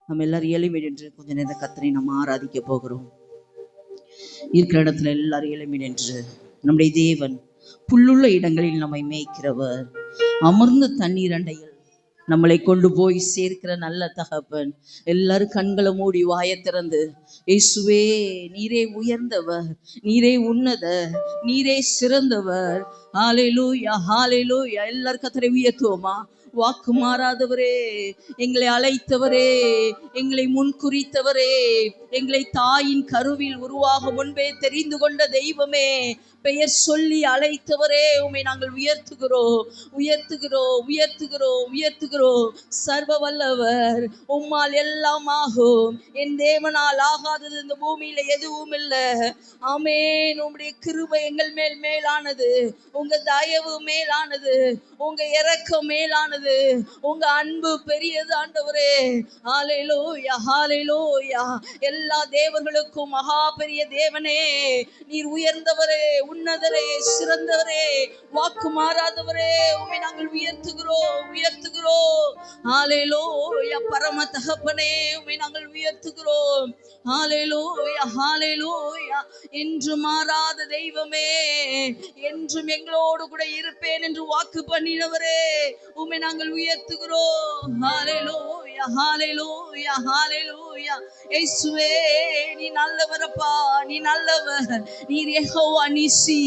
நம்ம எல்லாரும் எளிமை நின்று கொஞ்ச நேரம் கர்த்தரை நம்ம ஆராதிக்க போகிறோம். இருக்கிற இடத்துல எல்லாரும் எளிமை நின்று, நம்முடைய தேவன் புல்லுள்ள இடங்களில் நம்மை மேய்க்கிறவர், அமர்ந்த தண்ணீர் அண்டையில் நம்மளை கொண்டு போய் சேர்க்கிற நல்ல தகப்பன். எல்லாரும் கண்களை மூடி வாயை திறந்து, இயேசுவே நீரே உயர்ந்தவர், நீரே உன்னத, நீரே சிறந்தவர், ஹல்லேலூயா ஹல்லேலூயா. எல்லாரும் கர்த்தரை உயர்த்துவோமா? வாக்கு மாறாதவரே, எங்களை அழைத்தவரே, எங்களை முன்குறித்தவரே, எங்களை தாயின் கருவில் உருவாக முன்பே தெரிந்து கொண்ட தெய்வமே, பெயர் சொல்லி அழைத்தவரே, உம்மை நாங்கள் உயர்த்துகிறோம் உயர்த்துகிறோம் உயர்த்துகிறோம் உயர்த்துகிறோம். சர்வ வல்லவர், உம்மால் எல்லாம் ஆகும். என் தேவனால் ஆகாதது இந்த பூமியில எதுவும் இல்லை. ஆமென். உம்முடைய கிருபை எங்கள் மேல் மேலானது, உங்க தயவு மேலானது, உங்க இரக்கம் மேலானது, உங்க அன்பு பெரியது ஆண்டவரே. ஹல்லேலூயா ஹல்லேலூயா. எல்லா தேவர்களுக்கும் மகா பெரிய தேவனே, நீர் உயர்ந்தவரே, உன்னதரே, சிறந்தவரே, வாக்கு மாறாதவரே, உம்மை நாங்கள் உயர்த்துகிறோம் உயர்த்துகிறோம். ஹல்லேலூயா. பரம தகப்பனே, உம்மை நாங்கள் உயர்த்துகிறோம். ஹல்லேலூயா ஹல்லேலூயா. என்று மாறாத தெய்வமே, என்றும் எங்களோடு கூட இருப்பேன் என்று வாக்கு பண்ணினவரே, உம்மை நாங்கள் உயர்த்துகிறோம். ஹல்லேலூயா ஹல்லேலூயா ஹல்லேலூயா. இயேசுவே நீ நல்லவரப்பா, நீ நல்லவர். நீர் யெகோவா நிசி,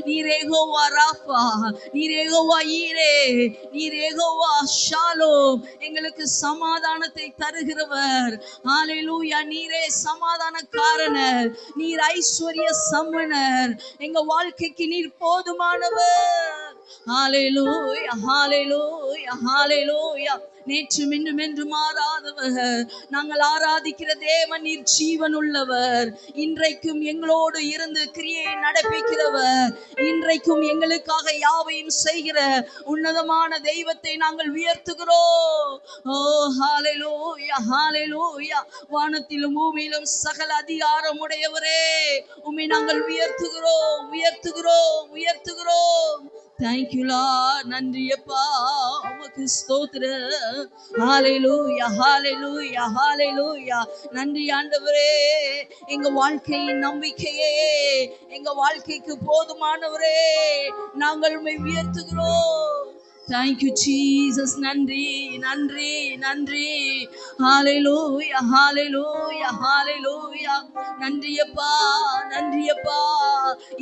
நீர் யெகோவா ராஃபா, நீர் யெகோவா ஈரே, நீர் யெகோவா ஷாலோம். எங்களுக்கு சமாதானத்தை தருகிறவர். ஹல்லேலூயா. நீரே சமாதானக்காரனர், நீர் ஐஸ்வர்ய சம்பனர், எங்க வாழ்க்கைக்கு நீர் போதுமானவர். ஹல்லேலூயா ஹல்லேலூயா ஹல்லேலூயா. நேற்று மீண்டும் என்று மாறாதவர், நாங்கள் ஆராதிக்கிற தேவன் நீர் ஜீவன் உள்ளவர். இன்றைக்கும் எங்களோடு இருந்து கிரியை நடப்பிக்கிறவர், இன்றைக்கும் எங்களுக்காக யாவையும் செய்கிற உன்னதமான தெய்வத்தை நாங்கள் உயர்த்துகிறோம். ஓ ஹல்லேலூயா ஹல்லேலூயா. வானத்திலும் பூமியிலும் சகல அதிகாரம் உடையவரே, உம்மை நாங்கள் உயர்த்துகிறோம் உயர்த்துகிறோம் உயர்த்துகிறோம். Thank you Lord. நன்றி அப்பா, உமக்கு ஸ்தோத்திரம். ஹல்லேலூயா ஹல்லேலூயா ஹல்லேலூயா. நன்றி ஆண்டவரே, எங்க வாழ்க்கையின் நம்பிக்கையே, எங்க வாழ்க்கைக்கு போதுமானவரே, நாங்கள் உம்மை உயர்த்துகிறோம். Thank you Jesus. நன்றி நன்றி நன்றி. ஹல்லேலூயா ஹல்லேலூயா ஹல்லேலூயா. நன்றி அப்பா நன்றி அப்பா.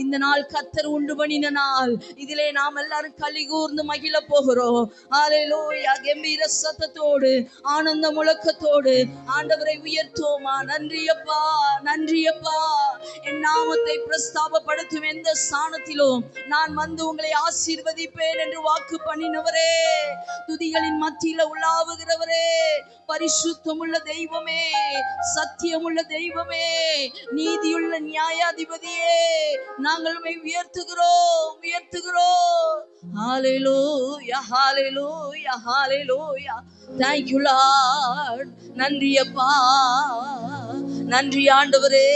இந்த நாள் கர்த்தர் உண்டு பண்ணின நாள், இதிலே நாம் எல்லாரும் களி கூர்ந்து மகிழ போகிறோம். ஹல்லேலூயா. கம்பீர சத்தத்தோடு, ஆனந்த முழக்கத்தோடு ஆண்டவரை உயர்த்துவோமா? நன்றி அப்பா நன்றி அப்பா. என் நாமத்தை பிரஸ்தாபப்படுத்தும் எந்த ஸ்தானத்திலும் நான் வந்து உங்களை ஆசீர்வதிப்பேன் என்று வாக்கு பண்ணினவரே, துதிகளின் மத்தியில உலாவுகிறவரே, பரிசுத்தமுள்ள தெய்வமே, சத்தியமுள்ள தெய்வமே, நீதியுள்ள நியாயாதிபதியே, நாங்கள் உம்மை உயர்த்துகிறோம் உயர்த்துகிறோம். ஹல்லேலூயா ஹல்லேலூயா ஹல்லேலூயா. Thank you Lord. நன்றி அப்பா நன்றி ஆண்டவரே.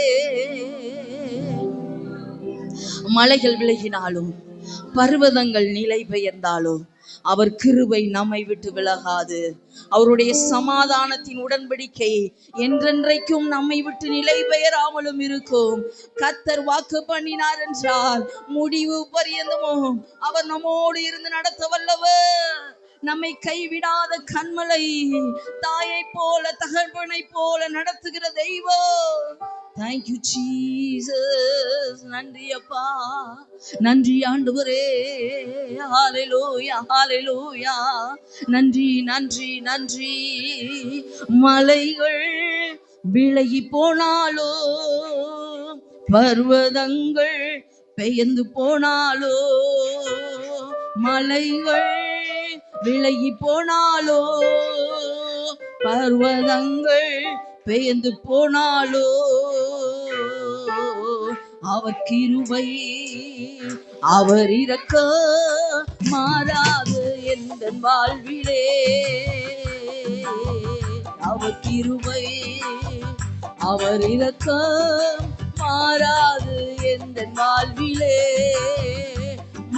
மலைகள் விலகினாலும், பர்வதங்கள் நிலை பெயர்ந்தாலும், அவர் கிருபை நம்மை விட்டு விலகாது. அவருடைய சமாதானத்தின் உடன்படிக்கை என்றென்றைக்கும் நம்மை விட்டு நிலை பெயராமலும் இருக்கும். கர்த்தர் வாக்கு பண்ணினார் என்றால் முடிவு பரியந்தமும் அவர் நம்மோடு இருந்து நடத்த வல்லவர். நம்மை கைவிடாத கண்மலை, தாயை போல தகப்பனை போல நடத்துகிற தெய்வம். Thank you Jesus. நன்றி அப்பா நன்றி ஆண்டவரே. ஹல்லேலூயா ஹல்லேலூயா. நன்றி நன்றி நன்றி. மலைகள் விலகி போனாலோ, பர்வதங்கள் பெயர்ந்து போனாலோ, மலைகள் விலகி போனாலோ, பர்வதங்கள் பெயர்ந்து போனாலோ, அவர் கிருபை அவர் இரக்கம் மாறாது எந்த வாழ்விலே. அவர் கிருபை அவர் இரக்கம் மாறாது எந்த வாழ்விலே.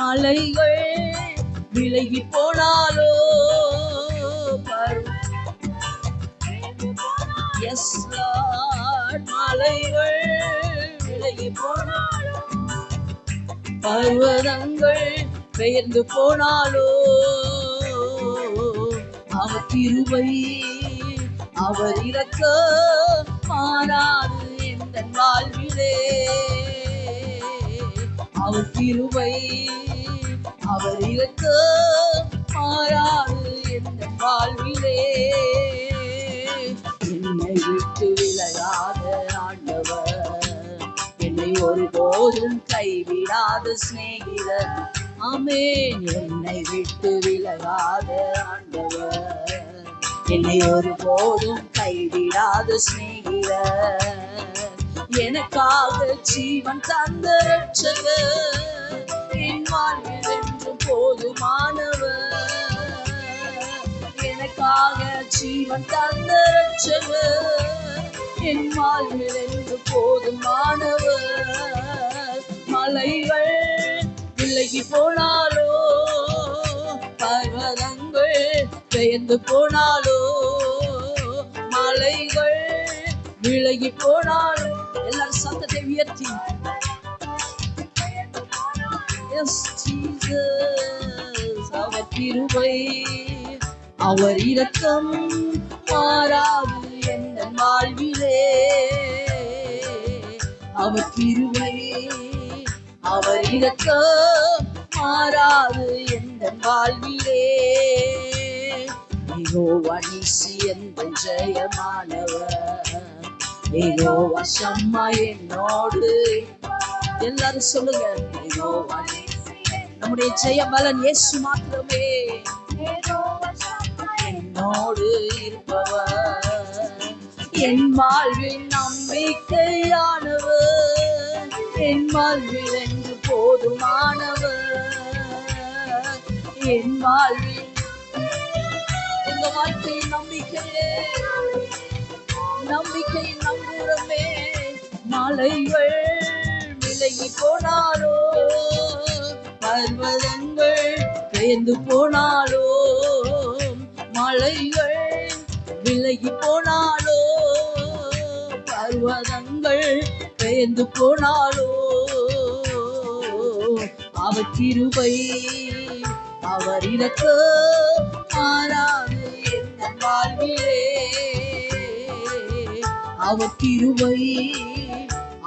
மலைகள் விலகி போனாலோ, எஸ் லார்ட். மலைகள் விலகி போனாலும் பர்வதங்கள் பெயர்ந்து போனாலோ அவர் கிருபை அவர் இரக்கம் மாறாது எந்த வாழ்விலே. அவர் கிருபை அவர் இரக்கம் மாறாது எந்த வாழ்விலே. என்னை விட்டு விலகாத ஆண்டவர், என்னை ஒருபோதும் கைவிடாத சிநேகிதர். ஆமென். என்னை விட்டு விலகாத ஆண்டவர், என்னை ஒருபோதும் கைவிடாத சிநேகிதர். எனக்காக ஜீவன் தந்த ரட்சகர், என் வாழ்வில் என்றும் போதுமானவர். எனக்காக ஜீவன் தந்த ரட்சகர், என் வாழ்வில் என்று போதுமானவர். மலைகள் விலகி போனாலோ பர்வதங்கள் பெயர்ந்து போனாலோ, மலைகள் விலகி போனாலும் எல்லாரும் சத்தத்தை உயர்த்தி எஸ் ஜீசஸ். அவர் கிருபை அவர் இரக்கம் மாறாது எந்த வாழ்விலே. அவர் கிருபை அவர் இரக்கம் மாறாது எந்த வாழ்விலே. யெகோவா நீசி எந்த ஜெயமானவர், யெகோவா ஷம்மா என்னோடு. எல்லாரும் சொல்லுங்க, யெகோவா நம்முடைய ஜெயபலன் இயேசு மாத்திரமே. என்னோடு இருப்பவர், என் வாழ்வில் நம்பிக்கையானவர், என் வாழ்வில் என்று போதுமானவர். என் வாழ்வில் எங்க வாழ்க்கையின் நம்பிக்கையே, நம்பிக்கையின் நங்கூரமே. மலைகள் விலகி போனாலோ பர்வதங்கள் பெயர்ந்து போனாலோ, மலைகள் விலகி போனாலோ பர்வதங்கள் பெயர்ந்து போனாலோ, அவர் கிருபை அவர் இரக்கம் மாறாது எந்த வாழ்விலே. அவர் கிருபை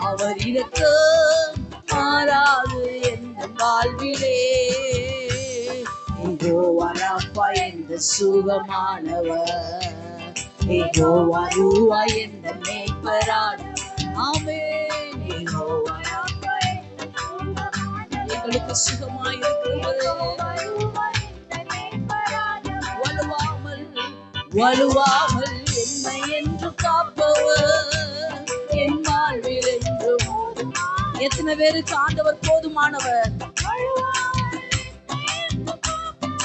அவர் இரக்கம் மாறாது எந்த வாழ்விலே. யெகோவா ராப்பா எந்த சுகமானவர், யெகோவா ரூவா எந்த மேய்ப்பரான. ஆமென். யெகோவா ராப்பா எங்களுக்கு சுகமாய் இருக்கிறவர், வலுவாமல் என்னை என்று காப்பவர், என் வாழ்வில் என்றும். எத்தனை பேருக்கு ஆண்டவர் போதுமானவர்?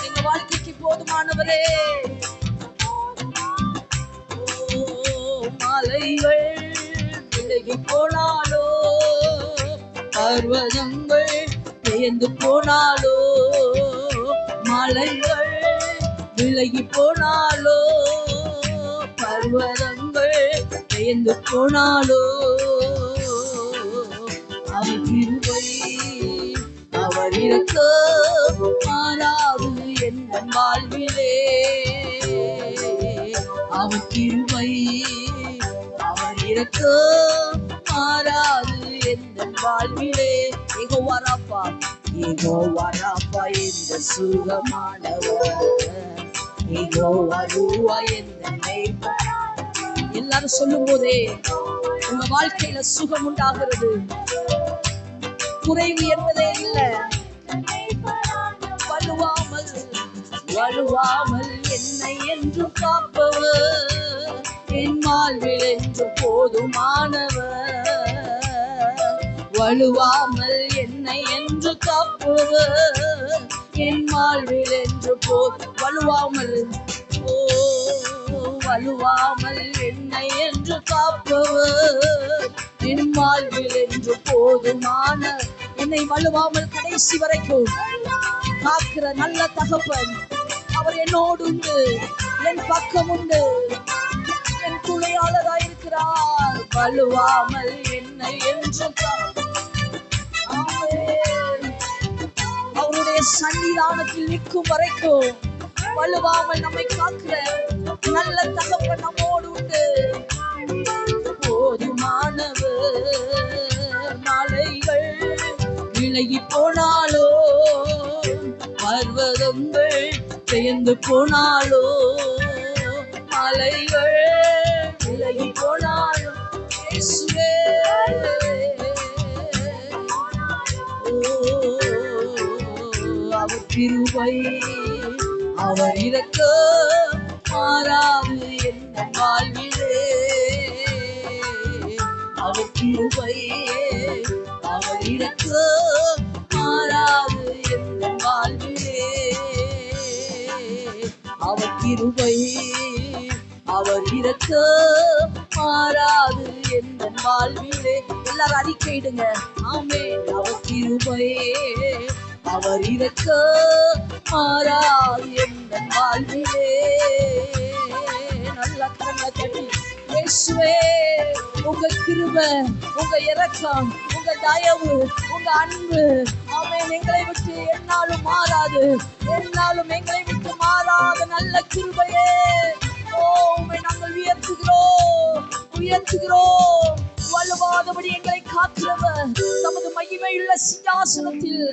எங்க வாழ்க்கைக்கு போதுமானவரே. மலைகள் விலகி போனாலோ பர்வதங்கள் பெயர்ந்து போனாலோ, மலைகள் விலகி போனாலோ பர்வதங்கள் பெயர்ந்து போனாலோ, அவர் கிருபை அவர் இரக்கம் மாறாது எந்த வாழ்விலே. அவர் கிருபை அவர் இரக்கம் மாறாது எந்த வாழ்விலே. யெகோவா ராப்பா, யெகோவா ராப்பா எந்த சுகமானவர், யெகோவா ரூவா எந்த மேய்ப்பரான. எல்லாரும் சொல்லும் போதே உங்க வாழ்க்கையில சுகம் உண்டாகிறது, குறைவு என்பதே இல்லை. வலுவாமல் என்னை என்று காப்பவர், என் வாழ்வில் என்று போதுமானவர். வலுவாமல் என்னை என்று காப்பவர், என் வாழ்வில் என்று வலுவாமல் வலுவாமல் என்னை என்று காப்பவர், என் வாழ்வில் என்று போதுமான. என்னை வலுவாமல் கடைசி வரைக்கும் காக்கிற நல்ல தகப்பன் அவர் என்னோடு உண்டு, என் பக்கம் உண்டு, என் துணையாளராய் வலுவாமல் என்னை என்று அவருடைய சன்னிதானத்தில் நிற்கும் வரைக்கும் வலுவாமல் நம்மை காக்கிற நல்ல தகப்பன் நம்மோடு உண்டு. போதுமானவர் மலைகள் விலகி போனாலோ, பர்வதங்கள் பெயர்ந்து போனாலோ, மலைகள் விலகி போனாலோ, இயேசுவே அவர் கிருபை அவர் இரக்கம் மாறாது என் வாழ்விலே. அவர் கிருபை அவர் இரக்கம் மாறாது என் வாழ்விலே. அவர் கிருபை அவர் இரக்கம் மாறாது என் வாழ்விலே. எல்லாரும் அறிக்கையிடுங்க. ஆமென். அவர் கிருபை அவர் இரக்கம் மாறாது என் வாழ்விலே. நல்ல கரங்களை தட்டி இயேசுவே உங்க கிருபை உங்க இரக்கம் உங்க தயவு உங்க அன்பு ஆமென் எங்களை விட்டு என்னாலும் மாறாது, என்னாலும் எங்களை விட்டு மாறாத நல்ல கிருபையே. உம்மை நாங்கள் உயர்த்துகிறோம். வலுவாதபடி எங்களை காக்கிறவர் தமது மகிமையுள்ள சிங்காசனத்தில்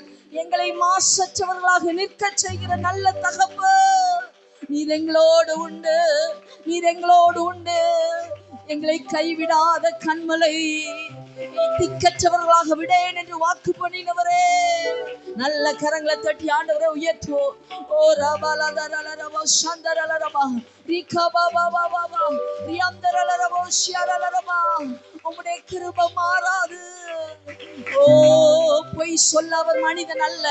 எங்களை மாசற்றவர்களாக நிற்க செய்கிற நல்ல தகப்பன் நீர் எங்களோடு உண்டு. எங்களை கைவிடாத கண்மலை திக்கற்றவர்களாக விடேன் என்று வாக்கு பண்ணினவரே. நல்ல கரங்களை தட்டி ஆண்டவரை உயர்த்துவோம். ஓ ரபலதரலரபோ சந்தரலரபா ரிகபாபாபாபா ரியந்தரலரபோ ஷியரலரபா. உம்முடைய கிருபை மாறாது. ஓ பொய் சொல்ல அவர் மனிதன் அல்ல,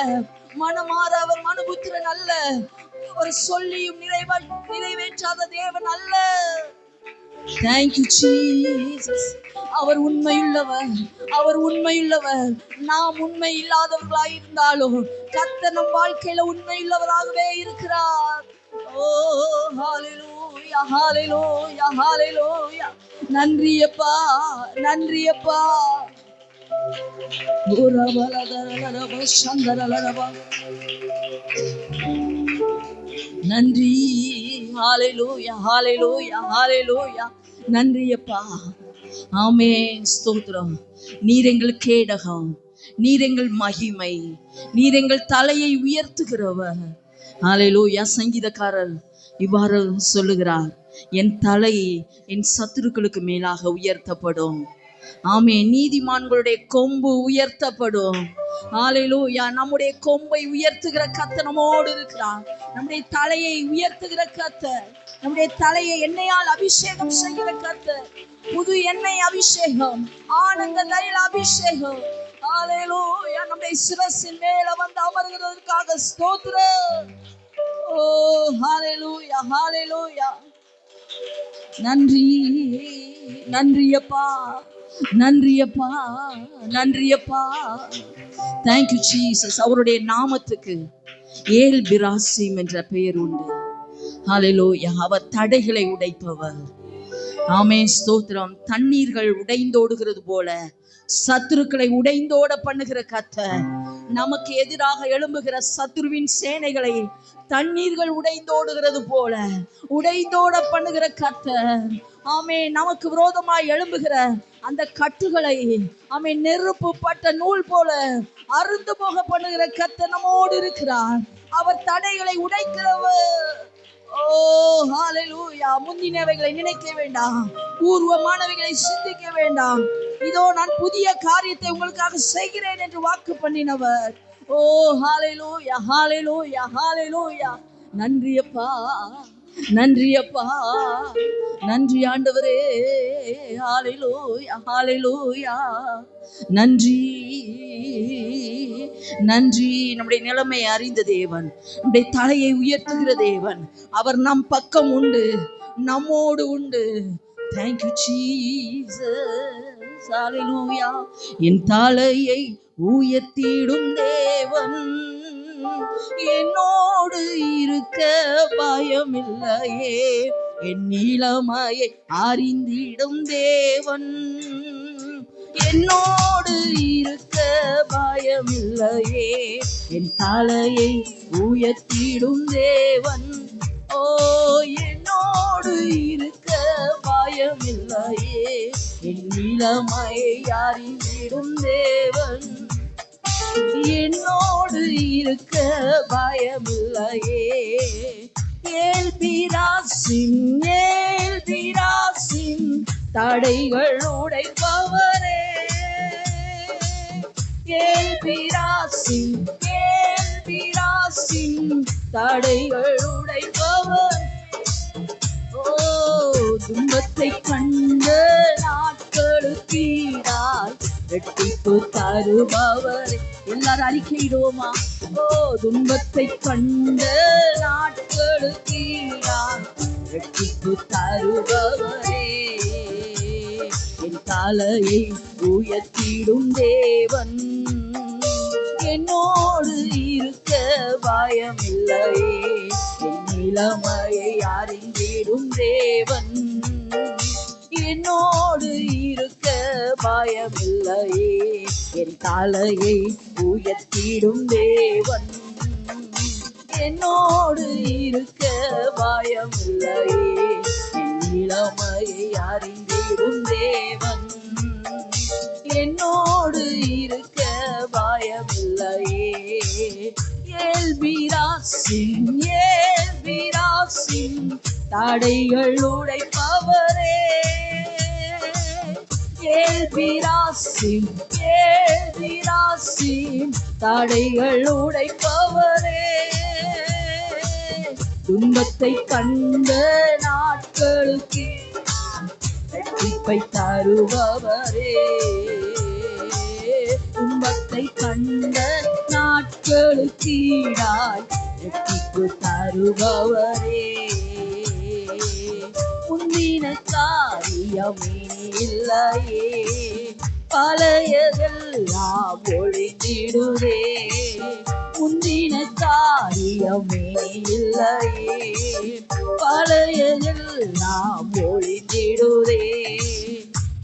மனமாற அவர் மனுபுத்திரன் அல்ல, அவர் சொல்லியும் நிறைவேற்றாத தேவன் அல்ல. Thank you Jesus. அவர் உண்மையுள்ளவர். நாம் உண்மை இல்லாதவர்களாய் இருந்தாலும் கர்த்தர் நம் வாழ்க்கையில உண்மையுள்ளவராகவே இருக்கிறார். ஓ ஹalleluya ஹalleluya ஹalleluya. நன்றி அப்பா. நன்றி. ஹalleluya ஹalleluya ஹalleluya. நன்றி அப்பா. ஆமென். ஸ்தோத்திரம். நீர் எங்கள் கேடகம், நீர் எங்கள் மகிமை, நீர் எங்கள் தலையை உயர்த்துகிறவர். ஹalleluya. சங்கீதக்காரர் இவ்வாறு சொல்லுகிறார், என் தலை என் சத்துருக்களுக்கு மேலாக உயர்த்தப்படும். ஆமென். நீதிமான்களுடைய கொம்பு உயர்த்தப்படும். ஹalleluya. நம்முடைய கொம்பை உயர்த்துகிற கர்த்தர் நம்மோடு இருக்கிறார். நம்முடைய தலையை உயர்த்துகிற கர்த்தர், நம்முடைய தலையை எண்ணெயால் அபிஷேகம் செய்கிற கர்த்தர். புது எண்ணெய் அபிஷேகம், ஆனந்த தைல அபிஷேகம். ஹalleluya. நம்முடைய சிரசின் மேல வந்து அமர்கிறதற்காக ஸ்தோத்திரம். ஓ ஹalleluya ஹalleluya. நன்றி அப்பா. Thank you Jesus. அவருடைய நாமத்துக்கு ஏல் பிராசிம் என்ற பெயர் உண்டு. ஹalleluya. அவர் தடைகளை உடைப்பவர். ஆமென். ஸ்தோத்திரம். தண்ணீர்கள் உடைந்தோடுகிறது போல சத்துருக்களை உடைந்தோட பண்ணுகிற கர்த்தர், நமக்கு எதிராக எழும்புகிற சத்துருவின் சேனைகளை தண்ணீர்கள் உடைந்தோடுகிறது போல உடைந்தோட பண்ணுகிற கர்த்தர். ஆமென். நமக்கு விரோதமாய் எழும்புகிற அந்த கட்டுகளை ஆமென் நெருப்பு பட்ட நூல் போல அறுந்து போக பண்ணுகிற கர்த்தர் நம்மோடு இருக்கிறார். அவர் தடைகளை உடைக்கிறவர். ஓ ஹalleluya. முந்தினவைகளை நினைக்க வேண்டாம், பூர்வமானவைகளை சிந்திக்க வேண்டாம். இதோ நான் புதிய காரியத்தை உங்களுக்காக செய்கிறேன் என்று வாக்கு பண்ணினவர். ஓ ஹalleluya ஹalleluya ஹalleluya. நன்றி அப்பா. நன்றி ஆண்டவரே. ஹalleluya ஹalleluya. நன்றி. நம்முடைய நிலைமை அறிந்த தேவன், நம்முடைய தலையை உயர்த்துகிற தேவன், அவர் நம் பக்கம் உண்டு, நம்மோடு உண்டு. Thank you Jesus. ஹalleluya. என் தலையை உயர்த்திடும் தேவன் என்னோடு இருக்க பயமில்லையே. என் நிலைமையை அறிந்திடும் தேவன். என்னோடு இருக்க பயமில்லையே, என் தலையை உயர்த்திடும் தேவன். ஓ, என்னோடு இருக்க பயமில்லையே, என் நிலைமையை அறிந்திடும் தேவன். என்னோடு இருக்க பயமில்லையே. ஏல்பிராசின் ஏல்பிராசின் தடைகள் உடைப்பவரே, ஏல்பிராசின் ஏல்பிராசின் தடைகள் உடைப்பவர். ஓ, துன்பத்தை கண்ட நாட்களுக்கீடாய் வெட்டிப்பு தருபவரே. எல்லாரும் அறிக்கையிடுவோமா? ஓ, துன்பத்தை கண்ட நாட்களுக்கீடாய் வெட்டிப்பு தருபவரே, என் தலையை உயர்த்திடும் தேவன். என்னோடு இருக்க பயமில்லையே, என் நிலைமையை அறிந்திடும் தேவன். என்னோடு இருக்க பயமில்லையே, என் தலையை உயர்த்திடும் தேவன். என்னோடு இருக்க பயமில்லையே, என் நிலைமையை அறிந்திடும் தேவன். என்னோடு இருக்க பயமில்லையே. ஏல்பிராசின் ஏல்பிராசின் தடைகள் உடைப்பவரே, ஏல்பிராசின் ஏல்பிராசின் தடைகள் உடைப்பவரே, துன்பத்தை கண்ட நாட்களுக்கு வெற்றிப்பை தருபவரே, துன்பத்தை கண்ட நாட்களுக்கீடாய் வெற்றிப்பு தருபவரே. முந்தின காரியமே இல்லையே, பழையதெல்லாம் ஒழிந்திடுதே. முந்தின காரியமே இல்லையே, பழையதெல்லாம் ஒழிந்திடுதே.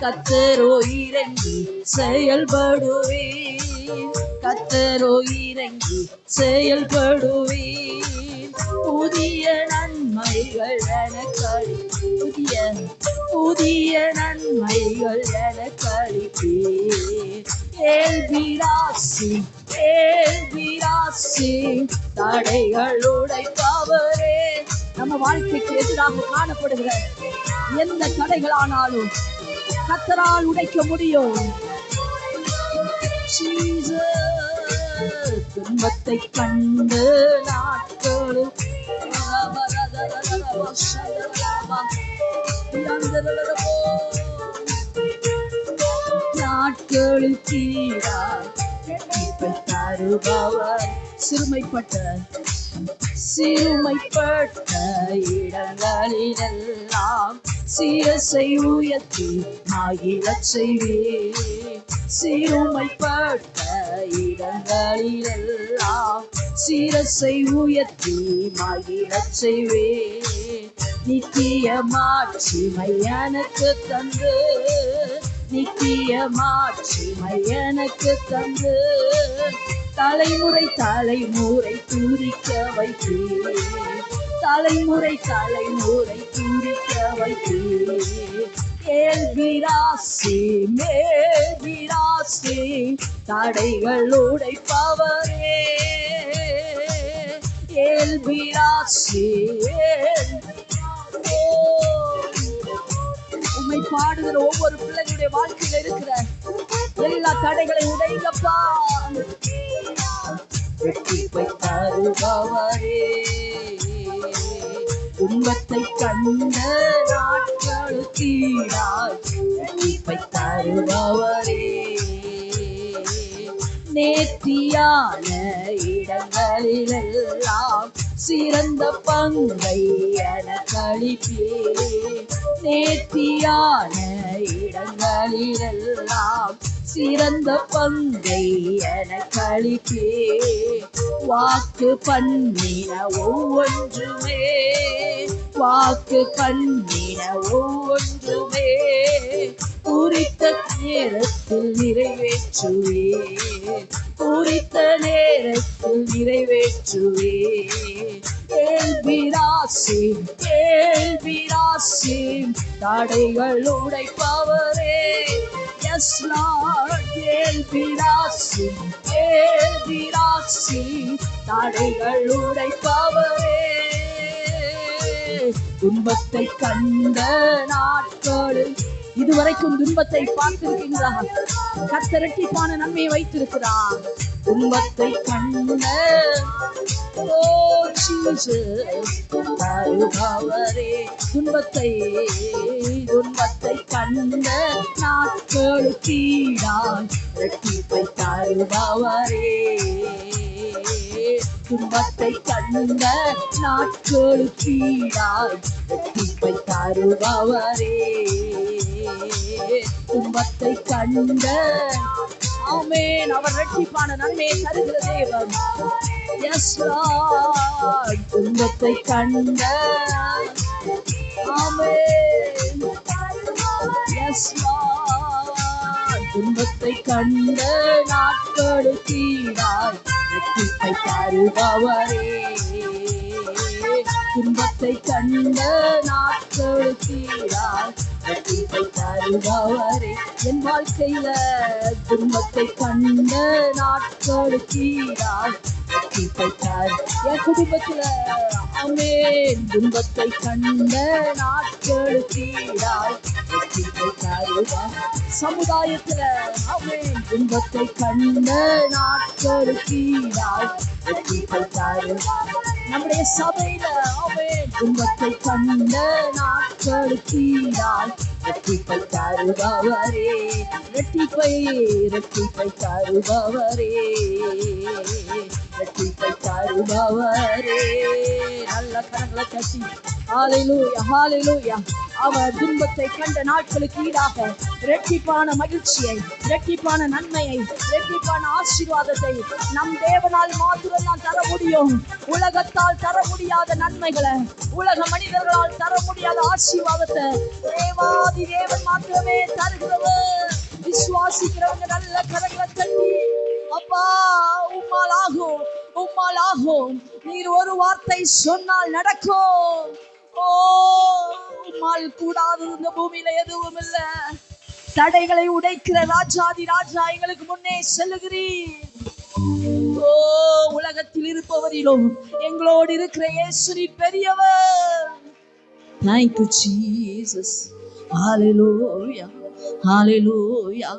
கர்த்தரோ இறங்கி செயல்படுவீர், கர்த்தரோ இறங்கி செயல்படுவீர். புதிய நன்மைகள் எனக்களிப்பீர், புதிய நன்மைகள் எனக்களிப்பீர். ஏல்பிராசின் ஏல்பிராசின் தடைகள் உடைப்பவரே. நம்ம வாழ்க்கைக்கு எதிராக காணப்படுகிற எந்த தடைகளானாலும் கர்த்தரால் உடைக்க முடியும். துன்பத்தை கண்டு நாட்களும் நாட்களில் தீராய் தருபவர். சிறுமைப்பட்ட இடங்களிலெல்லாம் சிரசை உயர்த்தி மகிழச் செய்வீர். சிறுமைப்பட்ட இடங்களிலெல்லாம் சிரசை உயர்த்தி மகிழச் செய்வீர். நித்திய மாட்சிமை எனக்கு தந்து, நித்திய மாட்சிமை எனக்கு தந்து, தலைமுறை தலைமுறை துதிக்க வைத்தீர், தலைமுறை தலைமுறை துதிக்க வைத்தீர். ஏல்பிராசி மேல்பிராசி தடைகள் உடைப்பவரே, ஏல்பிராசி. உம்மை பாடுகிற ஒவ்வொரு பிள்ளைகளுடைய வாழ்க்கையில இருக்கிற எல்லா தடைகளை உடைங்கப்பா. வெற்றிப்பை தருபவரே, துன்பத்தை கண்ட நாட்களுக்கீடாய் வெற்றிப்பை தருபவரே. நேர்த்தியான இடங்களிலெல்லாம் சிறந்த பங்கை எனக்களிப்பீர். நேர்த்தியான இடங்களிலெல்லாம் சிறந்த பங்கை எனக்களிப்பீர். வாக்கு பண்ணின ஒவ்வொன்றுமே வாக்கு பண்ணின ஒவ்வொன்றுமே குறித்த நேரத்தில் நிறைவேற்றுவே, குறித்த நேரத்தில் நிறைவேற்றுவே. ஏல்பிராசி ஏல்பிராசி தடைகள் உடைப்பவரே, எஸ் லார்ட். ஏல்பிராசி ஏல்பிராசி தடைகள் உடைப்பவரே. துன்பத்தை கண்ட நாட்களில் இதுவரைக்கும் துன்பத்தை பார்த்திருக்கின்றார். கர்த்தர் இரட்டிப்பான நன்மையை வைத்திருக்கிறார். துன்பத்தை கண்ட தருபவரே, துன்பத்தை கண்ட நாட்களுக்கீடாய் இரட்டிப்பை தருபவரே. துன்பத்தை கண்ட நாட்களுக்கீடாய் இரட்டிப்பை தருபவரே. துன்பத்தை கண்ட ஆமென் அவர் இரட்டிப்பான நன்மையை தருகிற தேவன். Yes lord. துன்பத்தை கண்ட ஆமென் எஸ் லார்ட். துன்பத்தை கண்ட நாட்களுக்கீடாய் இரட்டிப்பை தருபவரே. துன்பத்தை கண்ட நாட்களுக்கீடாய் இரட்டிப்பை தருபவரே. என் வாழ்க்கையில துன்பத்தை கண்ட நாட்களுக்கீடாய் இரட்டிப்பை தரு. என் குடும்பத்துல ஆமென் துன்பத்தை கண்ட நாட்களுக்கீடாய் இரட்டிப்பை தருவார். சமுதாயத்துல ஆமென் துன்பத்தை கண்ட நாட்களுக்கீடாய் இரட்டிப்பை தருவார். நம்முடைய சபையில ஆமென் துன்பத்தை கண்ட நாட்களுக்கீடாய் இரட்டிப்பை தருபவரே. இரட்டிப்பை இரட்டிப்பை தருபவரே. இரட்டிப்பை தருபவரே. நல்ல கரங்களை தட்டி ஹல்லேலூயா ஹல்லேலூயா. அவர் துன்பத்தை கண்ட நாட்களுக்கு ஈடாக இரட்டிப்பான மகிழ்ச்சியை, இரட்டிப்பான நன்மையை, இரட்டிப்பான ஆசீர்வாதத்தை நம் தேவனால் மாத்திரம் தான் தர முடியும். உலகத்தால் தர முடியாத நன்மைகளை, உலக மனிதர்களால் தர முடியாத ஆசீர்வாதத்தை தேவாதி தேவன் மாத்திரமே தருகிறவர். விசுவாசிக்கிறவங்க நல்ல கரங்களை தட்டி அப்பா உம்மால் ஆகும், உம்மால் ஆகும். நீர் ஒரு வார்த்தை சொன்னால் நடக்கும். ஓ உம்மால் கூடாதது இந்த பூமியில எதுவும் இல்ல. தடைகளை உடைக்கிற ராஜாதி ராஜா எங்களுக்கு முன்னே செல்லுகிறீர். ஓ உலகத்தில் இருப்பவரிலும் எங்களோடு இருக்கிற இயேசு பெரியவர். Thank you Jesus. Hallelujah. Hallelujah.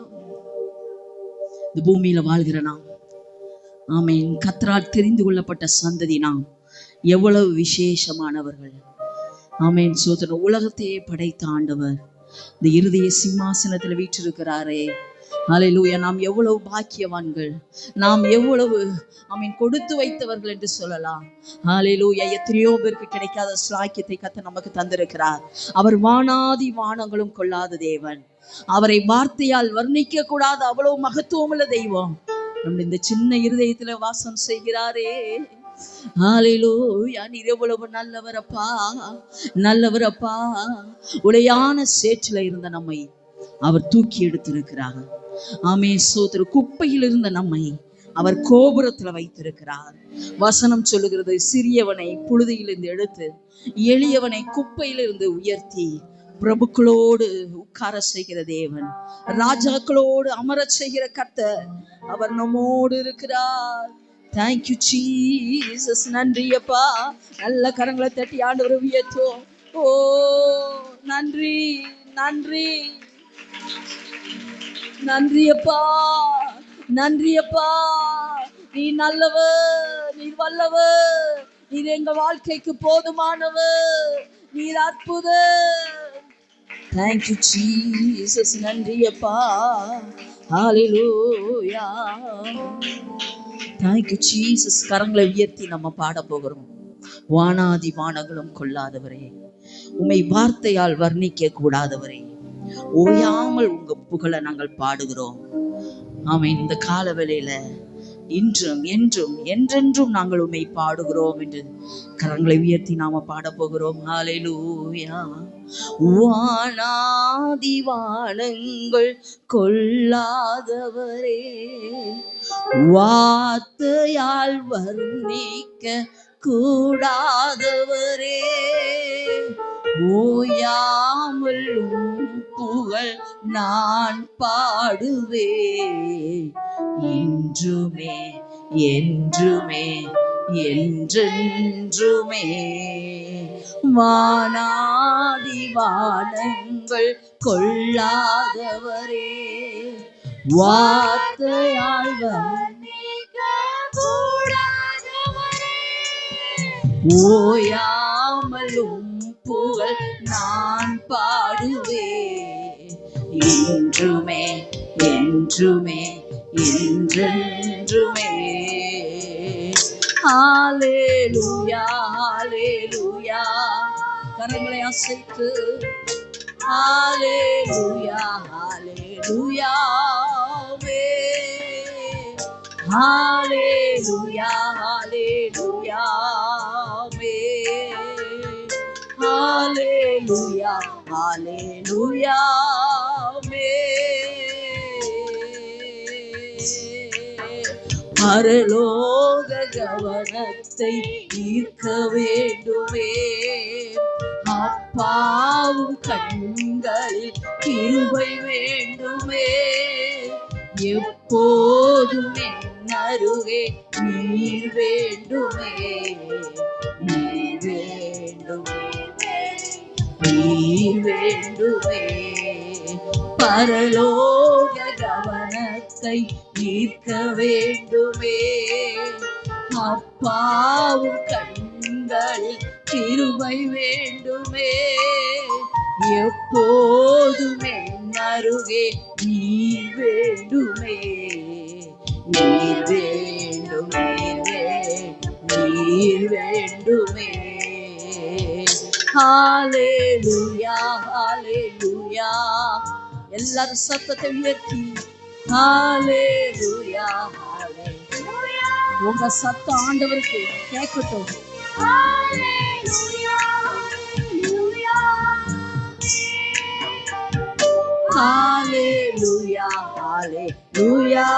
இந்த பூமியில வாழ்கிற நாம் ஆமென் கர்த்தரால் தெரிந்து கொள்ளப்பட்ட சந்ததி நாம் எவ்வளவு விசேஷமானவர்கள். ஆமென் சோதரன். உலகத்தையே படைத்த ஆண்டவர் இந்த இருதய சிம்மாசனத்தில் வீற்றிருக்கிறாரே. ஹல்லேலூயா. நாம் எவ்வளவு பாக்கியவான்கள், நாம் எவ்வளவு ஆமென் கொடுத்து வைத்தவர்கள் என்று சொல்லலாம். ஹல்லேலூயா. எத்தனையோ பேருக்கு கிடைக்காத ஸ்லாக்கியத்தை கர்த்தர் நமக்கு தந்திருக்கிறார். அவர் வானாதி வானங்களும் கொள்ளாத தேவன். அவரை வார்த்தையால் வர்ணிக்க கூடாத அவ்வளவு மகத்துவம் உள்ள தெய்வம் நம்முடைய இந்த சின்ன இருதயத்துல வாசம் செய்கிறாரே. ஹல்லேலூயா. நீர் எவ்வளவு நல்லவரப்பா, நல்லவரப்பா. உடையான சேற்றில இருந்த நம்மை அவர் தூக்கி எடுத்திருக்கிறார். ஆமென் சோதர. குப்பையில் இருந்த நம்மை அவர் கோபுரத்துல வைத்திருக்கிறார். வசனம் சொல்லுகிறது, சிறியவனை புழுதியிலிருந்து எடுத்து எளியவனை குப்பையிலிருந்து உயர்த்தி பிரபுக்களோடு உட்கார செய்கிற தேவன், ராஜாக்களோடு அமர செய்கிற கர்த்தர் அவர் நம்மோடு இருக்கிறார். Thank you Jesus. நன்றி அப்பா. நல்ல கரங்களை தட்டி ஆண்டவரை உயர்த்துவோம். ஓ நன்றி நன்றி நன்றி அப்பா, நன்றி அப்பா. நீ நல்லவர், நீர் வல்லவர், நீர் எங்க வாழ்க்கைக்கு போதுமானவர், நீர் அற்புதர். Thank you Jesus. நன்றி அப்பா. ஹல்லேலூயா. Thank you Jesus. கரங்களை உயர்த்தி நம்ம பாட போகிறோம். வானாதி வானங்களும் கொள்ளாதவரே, உம்மை வார்த்தையால் வர்ணிக்க கூடாதவரே, ஓயாமல் உங்க புகழை நாங்கள் பாடுகிறோம். ஆமென். இந்த கால வேளையில இன்றும் என்றும் என்றென்றும் நாங்கள் உம்மை பாடுகிறோம் என்று கரங்களை உயர்த்தி நாம பாட போகிறோம். ஹல்லேலூயா. வானாதி வானங்கள் கொள்ளாதவரே, வார்த்தையால் வர்ணிக்க கூடாதவரே, ஓயாமல் புகழ் நான் பாடுவே இன்றுமே என்றுமே என்றென்றுமே. வானாதி வானங்கள் கொள்ளாதவரே, வார்த்தையால் வர்ணிக்க கூடாதவரே, ஓயாமலும் புகழ் நான் பாடுவே இன்றுமே என்றுமே என்றென்றுமே. ஹல்லேலூயா ஹல்லேலூயா. கரங்களை அசைத்து ஹல்லேலூயா ஹல்லேலூயா ஹல்லேலூயா ஹல்லேலூயா ஹல்லேலூயா ஹல்லேலூயா. பரலோக கவனத்தை ஈர்க்க வேண்டுமே, அப்பாவும் கண்களில் கிருபை வேண்டுமே, எப்போதும் என் அருகே நீர் வேண்டுமே, நீர் வேண்டுமே, நீர் வேண்டுமே. பரலோக கவனத்தை ஈர்க்க வேண்டுமே, அப்பாவும் கண்களில் கிருபை வேண்டுமே, எப்போதும் என் அருகே நீர் வேண்டுமே, நீர் வேண்டும் நீர் வேண்டுமே. ஹல்லேலூயா ஹல்லேலூயா. எல்லாரும் சத்தத்தை உயர்த்தி ஹல்லேலூயா ஹல்லேலூயா. உங்க சத்தம் ஆண்டவருக்கு கேட்கட்டும். ஹல்லேலூயா ஹல்லேலூயா ஹல்லேலூயா ஹல்லேலூயா.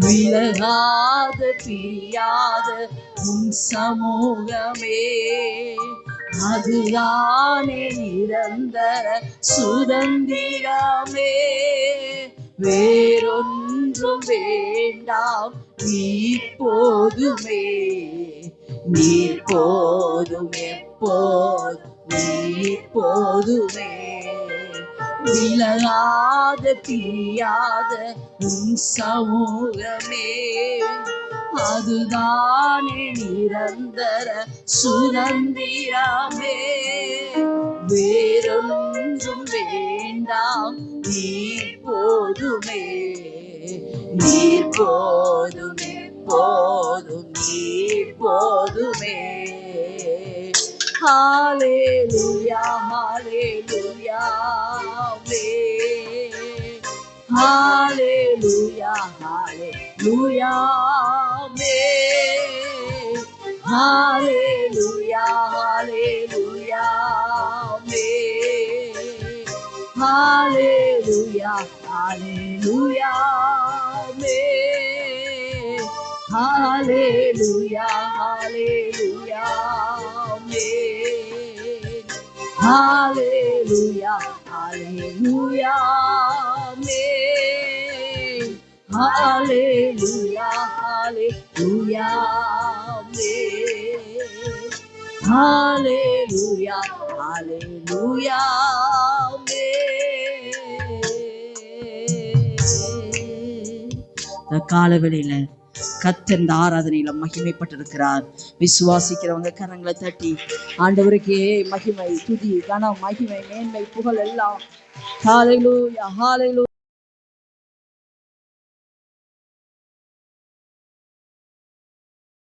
விலகாத பிரியாத உன் சமூகமே, அதுதானே நிரந்தர சுதந்திரமே, வேறொன்றும் வேண்டாம் நீர் போதுமே, நீர் போதும் எப்போதும் நீர் போதுமே. விலகாத பிரியாத உன் சமூகமே, அதுதானே நிரந்தர சுதந்திரமே, வேறொன்றும் வேண்டாம் நீர் போதுமே, நீர் போதுமே போதும் நீர் போதுமே. ஹல்லேலூயா ஹல்லேலூயா ஹல்லேலூயா ஹல்லேலூயா ஹல்லேலூயா ஹல்லேலூயா ஹல்லேலூயா ஹல்லேலூயா ஹல்லேலூயா ஹல்லேலூயா ஹல்லேலூயா ஹல்லேலூயா ஹல்லேலூயா ஹல்லேலூயா ஹல்லேலூயா ஹல்லேலூயா. காலவெளியில கர்த்தர் இந்த ஆராதனையில மகிமைப்பட்டிருக்கிறார். விசுவாசிக்கிறவங்க கரங்களை தட்டி ஆண்டவருக்கே மகிமை துதி கனம் மகிமை மேன்மை புகழ் எல்லாம். ஹல்லேலூயா ஹல்லேலூயா.